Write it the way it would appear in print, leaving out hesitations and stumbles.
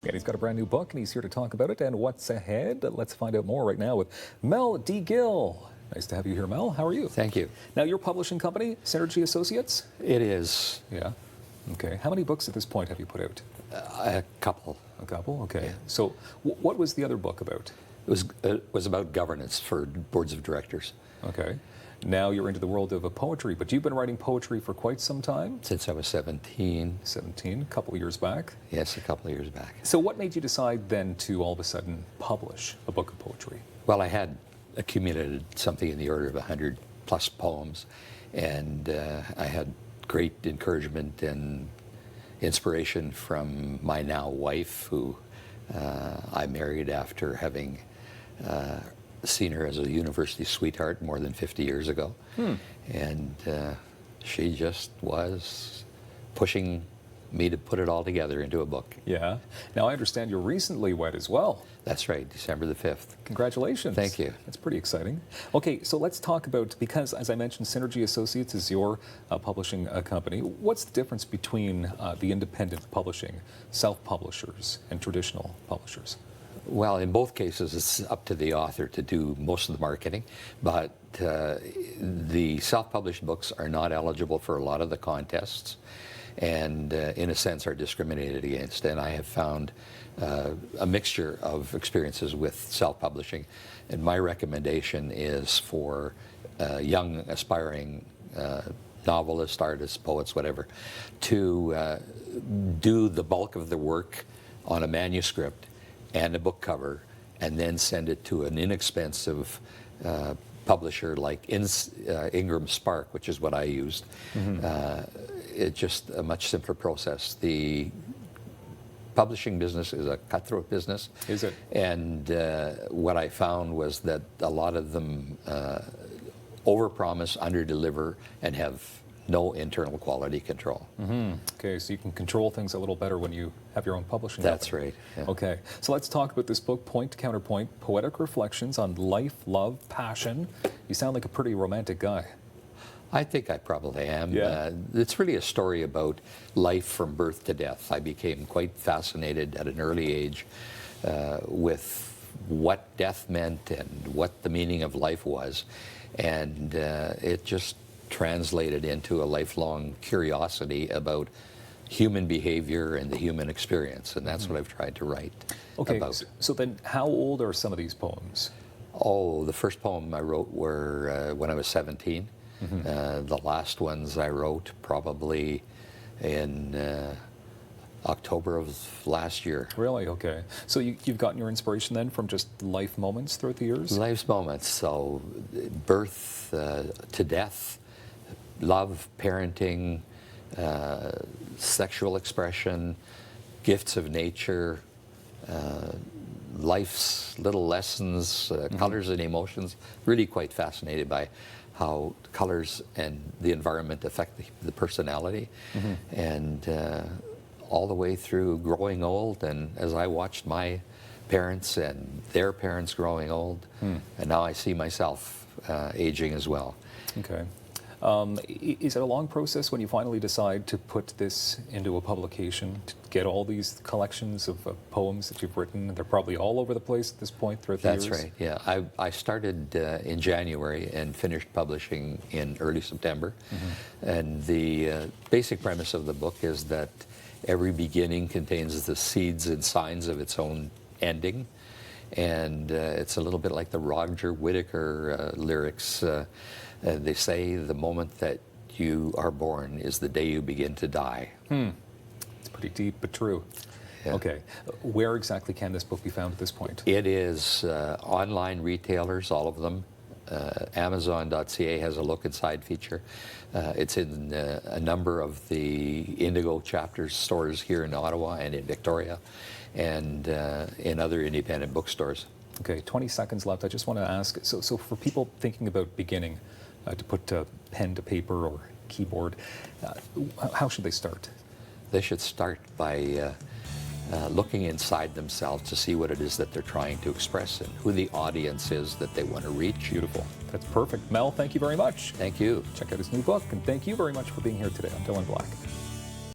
And he's got a brand new book, and he's here to talk about it and what's ahead. Let's find out more right now with Mel D. Gill. Nice to have you here, Mel. How are you? Thank you. Now, your publishing company, Synergy Associates? It is. Yeah. Okay. How many books at this point have you put out? A couple. A couple? Okay. Yeah. So what was the other book about? It was about governance for boards of directors. Okay. Now you're into the world of poetry, but you've been writing poetry for quite some time? Since I was 17. 17, a couple of years back? Yes, a couple of years back. So what made you decide then to all of a sudden publish a book of poetry? Well, I had accumulated something in the order of 100 plus poems, and I had great encouragement and inspiration from my now wife, who I married after having seen her as a university sweetheart more than 50 years ago. And she just was pushing me to put it all together into a book. Yeah. Now I understand you're recently wed as well. That's right, December the 5th. Congratulations. Thank you. That's pretty exciting. Okay, so let's talk about, because as I mentioned, Synergy Associates is your publishing company. What's the difference between the independent publishing, self-publishers, and traditional publishers? Well, in both cases, it's up to the author to do most of the marketing, but the self-published books are not eligible for a lot of the contests, and in a sense are discriminated against. And I have found a mixture of experiences with self-publishing, and my recommendation is for young, aspiring novelists, artists, poets, whatever, to do the bulk of the work on a manuscript and a book cover, and then send it to an inexpensive publisher like Ingram Spark, which is what I used. It's just a much simpler process. The publishing business is a cutthroat business. Is it? And what I found was that a lot of them overpromise, underdeliver, and have no internal quality control. Okay, so you can control things a little better when you have your own publishing That's company. right. Yeah. Okay, so let's talk about this book, Counterpoint, Poetic Reflections on Life, Love, Passion. You sound like a pretty romantic guy. I think I probably am. Yeah. It's really a story about life from birth to death. I became quite fascinated at an early age with what death meant and what the meaning of life was. And it just translated into a lifelong curiosity about human behavior and the human experience. And that's what I've tried to write about. So then how old are some of these poems? Oh, the first poem I wrote were when I was 17. The last ones I wrote probably in October of last year. Really? Okay. So you've gotten your inspiration then from just life moments throughout the years? Life's moments. So birth to death, love, parenting, sexual expression, gifts of nature, life's little lessons, colors and emotions. Really quite fascinated by how colors and the environment affect the personality. And all the way through growing old, and as I watched my parents and their parents growing old, and now I see myself aging as well. Okay. Is it a long process when you finally decide to put this into a publication, to get all these collections of poems that you've written? They're probably all over the place at this point throughout the years? That's right, yeah. I started in January and finished publishing in early September. And the basic premise of the book is that every beginning contains the seeds and signs of its own ending. And it's a little bit like the Roger Whittaker lyrics. They say the moment that you are born is the day you begin to die. It's pretty deep, but true. Yeah. Okay. Where exactly can this book be found at this point? It is online retailers, all of them. Amazon.ca has a look inside feature. It's in a number of the Indigo chapters stores here in Ottawa and in Victoria, and in other independent bookstores. Okay, 20 seconds left. I just want to ask, so for people thinking about beginning to put pen to paper or keyboard, how should they start? They should start by looking inside themselves to see what it is that they're trying to express and who the audience is that they want to reach. Beautiful. That's perfect. Mel, thank you very much. Thank you. Check out his new book, and thank you very much for being here today on Dylan Black.